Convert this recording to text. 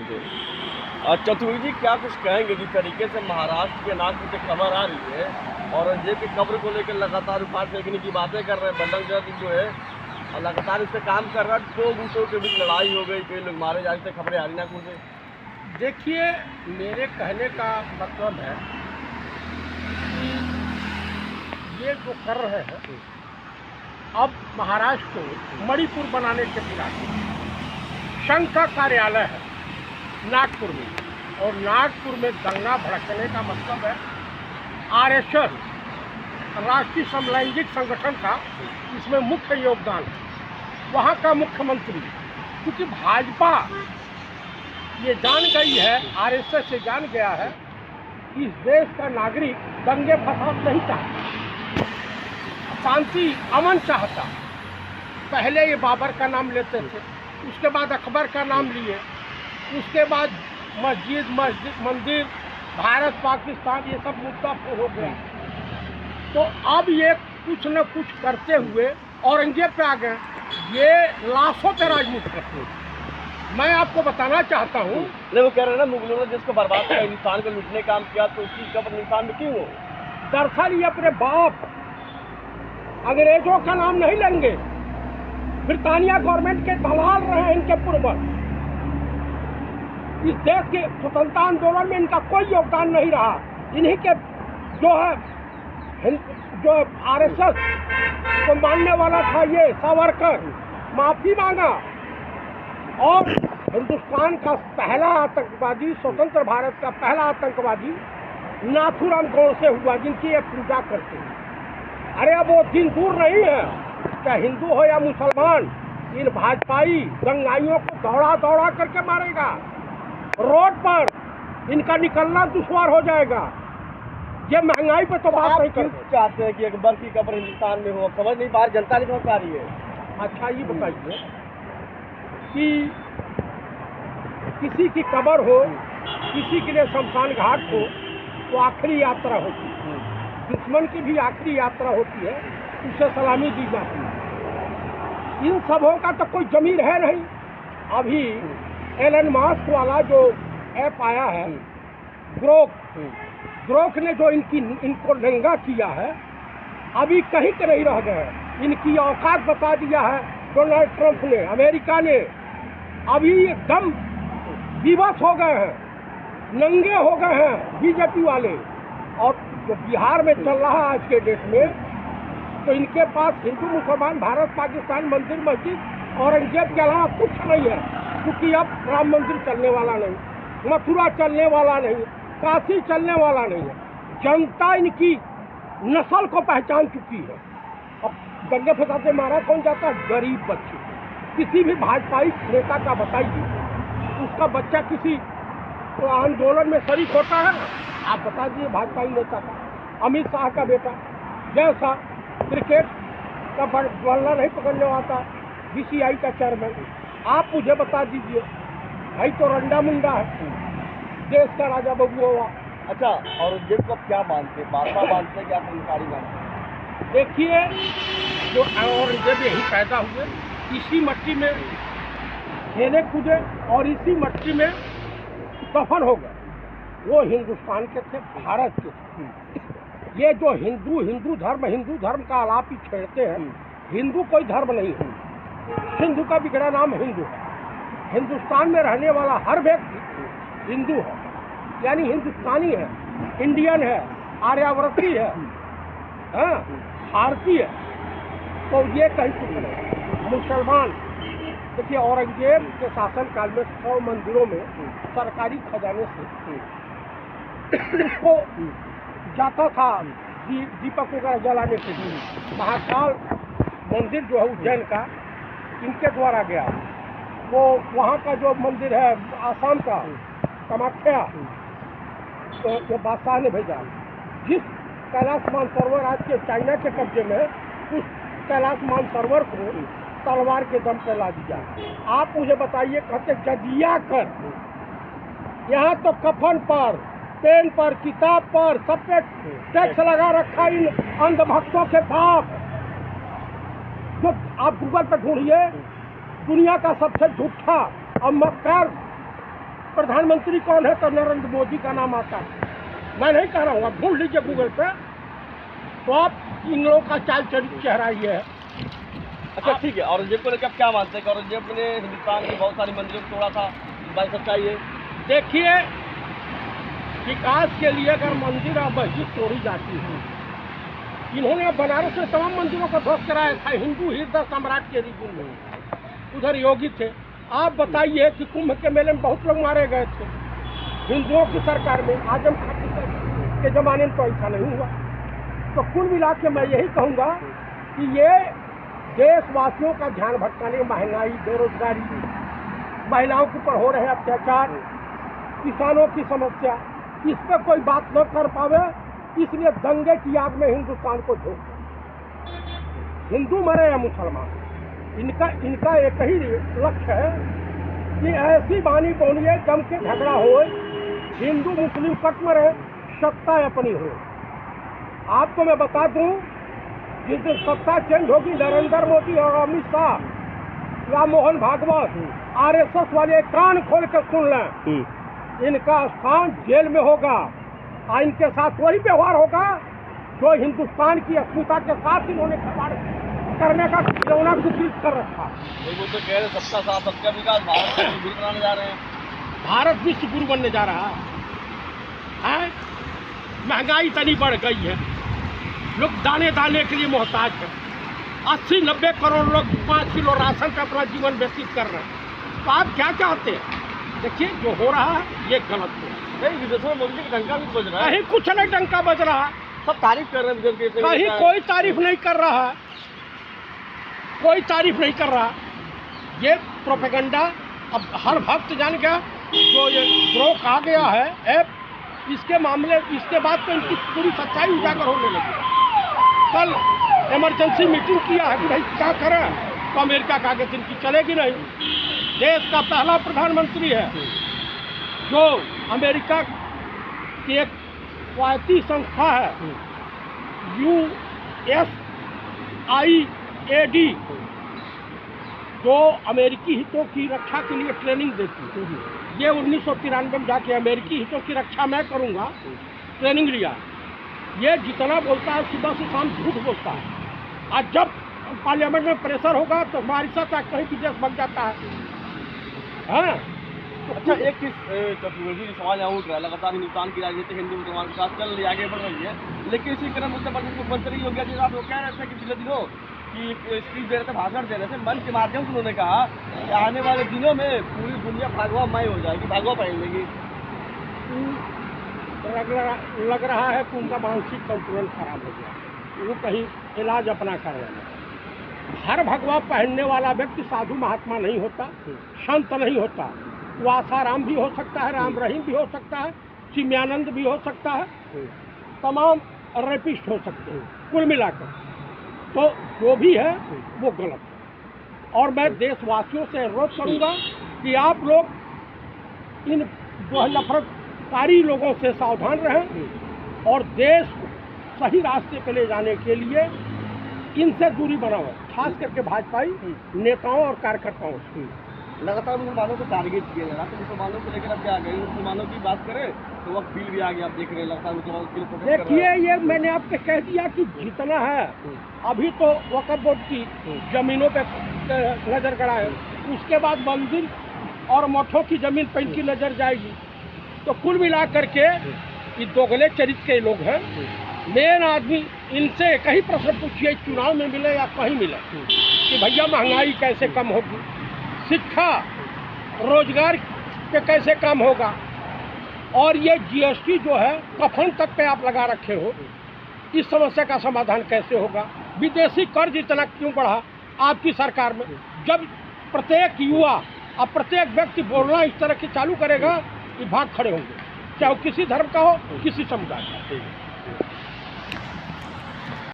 थे। चतुर्वेदी जी क्या कुछ कहेंगे जिस तरीके से महाराष्ट्र के नागपुर से खबर आ रही है औरंगजेब की कब्र को लेकर लगातार उखाड़ फेंकने की बातें कर रहे हैं, बंडल जो है और लगातार इस पर काम कर रहा है, 2 गुटों के बीच लड़ाई हो गई, कई लोग मारे जा रहे थे, खबरें आ रही नागपुर से। देखिए, मेरे कहने का मतलब है कि ये जो कर रहे हैं अब महाराष्ट्र को मणिपुर बनाने के पिछाते संघ का कार्यालय है नागपुर में, और नागपुर में दंगा भड़कने का मतलब है आरएसएस राष्ट्रीय समलैंगिक संगठन का इसमें मुख्य योगदान है। वहाँ का मुख्यमंत्री, क्योंकि भाजपा ये जान गई है, आरएसएस से जान गया है कि इस देश का नागरिक दंगे फसाद नहीं चाहता, शांति अमन चाहता। पहले ये बाबर का नाम लेते थे, उसके बाद अकबर का नाम लिए, उसके बाद मस्जिद मंदिर, भारत पाकिस्तान, ये सब मुद्दा हो गया। तो अब ये कुछ न कुछ करते हुए औरंगजेब पे आ गए, ये लाशों पे राजनीति करते हैं। मैं आपको बताना चाहता हूँ, नहीं वो कह रहे हैं ना, मुगलों ने जिसको बर्बाद किया, हिंदुस्तान को लूटने काम किया, तो उसकी कब्र हिंदुस्तान में क्यों हो? दरअसल ये अपने बाप अंग्रेजों का नाम नहीं लेंगे, ब्रिटानिया गवर्नमेंट के दलाल रहे हैं इनके पूर्वज। इस देश के स्वतंत्रता आंदोलन में इनका कोई योगदान नहीं रहा। इन्हीं के जो है जो आरएसएस को मानने वाला था ये सावरकर, माफी मांगा, और हिंदुस्तान का पहला आतंकवादी, स्वतंत्र भारत का पहला आतंकवादी नाथूराम गोडसे हुआ, जिनकी ये पूजा करते हैं। अरे अब वो दिन दूर नहीं है, चाहे हिंदू हो या मुसलमान, इन भाजपाई दंगाइयों को दौड़ा दौड़ा करके मारेगा। रोड पर इनका निकलना दुश्वार हो जाएगा। ये महंगाई पे तो बात नहीं करते। चाहते हैं कि अकबर की कब्र हिंदुस्तान में हो, समझ नहीं पा रही, जनता नहीं समझ पा रही है। अच्छा ये बताइए कि किसी की कब्र हो, किसी के लिए शमशान घाट हो, तो आखिरी यात्रा होती है। दुश्मन की भी आखिरी यात्रा होती है, उसे सलामी दी जाती है। इन सबों का तो कोई जमीर है नहीं। अभी एलन मास्क वाला जो ऐप आया है, ग्रोक ने जो इनको नंगा किया है, अभी कहीं के नहीं रह गए। इनकी औकात बता दिया है डोनाल्ड ट्रंप ने, अमेरिका ने। अभी एकदम विवश हो गए हैं, नंगे हो गए हैं बीजेपी वाले। और जो बिहार में चल रहा है आज के डेट में, तो इनके पास हिंदू मुसलमान, भारत पाकिस्तान, मंदिर मस्जिद, औरंगजेब के अलावा कुछ नहीं है। क्योंकि अब राम मंदिर चलने वाला नहीं, मथुरा चलने वाला नहीं, काशी चलने वाला नहीं है। जनता इनकी नस्ल को पहचान चुकी है। अब दंगे फसाद से मारा कौन जाता है? गरीब बच्चे। किसी भी भाजपाई नेता का बताइए, उसका बच्चा किसी आंदोलन में शरीक होता है? आप बता दीजिए भाजपाई नेता का। अमित शाह का बेटा जैसा क्रिकेट का बल्ला नहीं पकड़ने आता, बीसीआई का चेयरमैन, आप मुझे बता दीजिए। भाई तो रंडा मुंडा है, देश का राजा बबू हुआ। अच्छा, औरंगजेब को क्या मानते, बाबा मानते हैं कि आप हिंदुस्तानी मानते हैं? देखिए, जो औरंगजेब यही पैदा हुए, इसी मट्टी में खेले कूदे और इसी मट्टी में दफन हो गए। वो हिंदुस्तान के थे, भारत के थे। ये जो हिंदू धर्म का आलाप ही छेड़ते हैं, हिंदू कोई धर्म नहीं है। सिंधु का बिगड़ा नाम हिंदू है। हिंदुस्तान में रहने वाला हर व्यक्ति हिंदू है, यानी हिंदुस्तानी है, इंडियन है, आर्यावर्ती है, भारतीय है। तो ये कहीं कुछ नहीं। मुसलमान देखिए, औरंगजेब के शासनकाल में 100 मंदिरों में सरकारी खजाने से उसको जाता था दीपक वगैरह जलाने के लिए। महाकाल मंदिर जो है उज्जैन का, इनके द्वारा गया। वो वहाँ का जो मंदिर है आसाम का कामाख्या, तो ये बादशाह ने भेजा। जिस कैलाश मानसरोवर आज के चाइना के कब्जे में, उस कैलाश मानसरोवर को तलवार के दम पर ला दिया। आप मुझे बताइए, कहते जजिया कर, यहाँ तो कफन पर, पेन पर, किताब पर, सब पे टैक्स लगा रखा इन अंधभक्तों के बाप। जो आप गूगल पर ढूंढिए, दुनिया का सबसे झूठा और मक्कार प्रधानमंत्री कौन है तो नरेंद्र मोदी का नाम आता है। मैं नहीं कह रहा हूँ, आप ढूंढ लीजिए गूगल पे, तो आप इन लोगों का चाल चरित्र चेहरा ये है। अच्छा ठीक है, औरंगजेब को लेकर आप क्या मानते हैं कि औरंगजेब ने हिंदुस्तान के बहुत सारे मंदिरों को तोड़ा था, इस बात सच्चाई है? देखिए, विकास के लिए अगर मंदिर और मस्जिद तोड़ी जाती है, इन्होंने बनारस में तमाम मंदिरों का ध्वस्त कराया था हिंदू हृदय सम्राट के रीजन में, उधर योगी थे। आप बताइए कि कुंभ के मेले में बहुत लोग मारे गए थे हिंदुओं की सरकार में, आजम खान के जमाने में तो ऐसा नहीं हुआ। तो कुल मिला के मैं यही कहूँगा कि ये देशवासियों का ध्यान भटकाने, महंगाई, बेरोजगारी, महिलाओं के ऊपर हो रहे अत्याचार, किसानों की समस्या, इस पर कोई बात न कर पावे, इसलिए दंगे की आग में हिंदुस्तान को झोंक दे। हिंदू मरे या मुसलमान, इनका एक ही लक्ष्य है कि ऐसी बानी बोलिए जम के झगड़ा हो, हिंदू मुस्लिम कट मरे, सत्ता अपनी हो। आपको मैं बता दूं, जिस दिन सत्ता चेंज होगी, नरेंद्र मोदी और अमित शाह या मोहन भागवत, आरएसएस वाले कान खोल कर सुन लें, इनका स्थान जेल में होगा और इनके साथ वही व्यवहार होगा जो हिंदुस्तान की अस्मिता के साथ इन्होंने खिलवाड़ करने का खिलौना कुछ कर रखा। वो तो कह रहे सबका साथ सबका विकास, भारत को गुरु बनाने जा रहे हैं। भारत विश्व गुरु बनने जा रहा है। महंगाई इतनी बढ़ गई है, लोग दाने दाने के लिए मोहताज हैं। 80-90 करोड़ लोग 5 किलो राशन पे अपना जीवन व्यतीत कर रहे हैं। तो आप क्या चाहते हैं? देखिए, जो हो रहा है ये गलत है। नहीं, विदेशों में मोदी का डंका भी बज रहा है। कहीं कुछ नहीं डंका बज रहा, सब तारीफ कर रहे हैं विदेश के। कहीं कोई तारीफ नहीं कर रहा, कोई तारीफ नहीं कर रहा। ये प्रोपेगेंडा अब हर भक्त जान गया, जो ये ब्रोक आ गया है ऐप, इसके मामले, इसके बाद तो इनकी पूरी सच्चाई उजागर होने लगी। कल इमरजेंसी मीटिंग किया है कि भाई क्या करें, तो अमेरिका का आगे इनकी चलेगी नहीं। देश का पहला प्रधानमंत्री है जो अमेरिका की एक स्वायत्ती संस्था है USAID, जो अमेरिकी हितों की रक्षा के लिए ट्रेनिंग देती है। ये 1993 में जाके अमेरिकी हितों की रक्षा मैं करूंगा ट्रेनिंग लिया। ये जितना बोलता है सुबह से शाम झूठ बोलता है, और जब पार्लियामेंट में प्रेशर होगा तो हमारे साथ कहीं विदेश बन जाता है। हाँ, अच्छा, एक चीज चतुर्वेदी जी सवाल यहाँ उठ रहा है, लगातार हिंदुस्तान की राजनीति हिंदू मुसलमान के साथ चल रही है, आगे बढ़ रही है, लेकिन इसी क्रम उत्तर प्रदेश मुख्यमंत्री योगी आदित्यनाथ लोग कह रहे थे कि पिछले दिनों कि स्पीच दे रहे थे, भाषण दे रहे थे, मन के माध्यम से उन्होंने कहा कि आने वाले दिनों में पूरी दुनिया भागवामय हो जाएगी, भागवा पहन लेगी। लग रहा है कि उनका मानसिक संतुलन खराब हो गया, वो कहीं इलाज अपना कर रहे हैं। हर भगवा पहनने वाला व्यक्ति साधु महात्मा नहीं होता, संत नहीं होता। वो आसाराम भी हो सकता है, राम रहीम भी हो सकता है, चिन्मयानंद भी हो सकता है, तमाम रेपिस्ट हो सकते हैं। कुल मिलाकर तो जो भी है वो गलत है। और मैं देशवासियों से अनुरोध करूंगा कि आप लोग इन नफरतकारी लोगों से सावधान रहें और देश को सही रास्ते पे ले जाने के लिए इनसे दूरी बनाओ, खास करके भाजपाई नेताओं और कार्यकर्ताओं से। लगातार मुसलमानों को टारगेट किया जा रहा है, तो मुसलमानों को लेकर अब क्या गए, मुसलमानों की बात करें तो वक्त बिल भी आ गया, आप देख रहे हैं लगातार मुसलमानों के लिए प्रोटेस्ट कर रहे हैं। देखिए, ये मैंने आपसे कह दिया कि जितना है अभी तो वक्फ बोर्ड की जमीनों पे नजर गड़ा है, उसके बाद मंदिर और मठों की जमीन पर इनकी नजर जाएगी। तो कुल मिला करके ये दोगले चरित्र के लोग हैं। मेन आदमी इनसे कहीं प्रश्न पूछिए, चुनाव में मिले या कहीं मिले, कि भैया महंगाई कैसे कम होगी, शिक्षा रोजगार पे कैसे कम होगा, और ये जीएसटी जो है कफन तक पे आप लगा रखे हो, इस समस्या का समाधान कैसे होगा। विदेशी कर्ज इतना क्यों बढ़ा आपकी सरकार में, जब प्रत्येक युवा और प्रत्येक व्यक्ति बोलना इस तरह की चालू करेगा कि भाग खड़े होंगे, चाहे वो किसी धर्म का हो, किसी समुदाय का।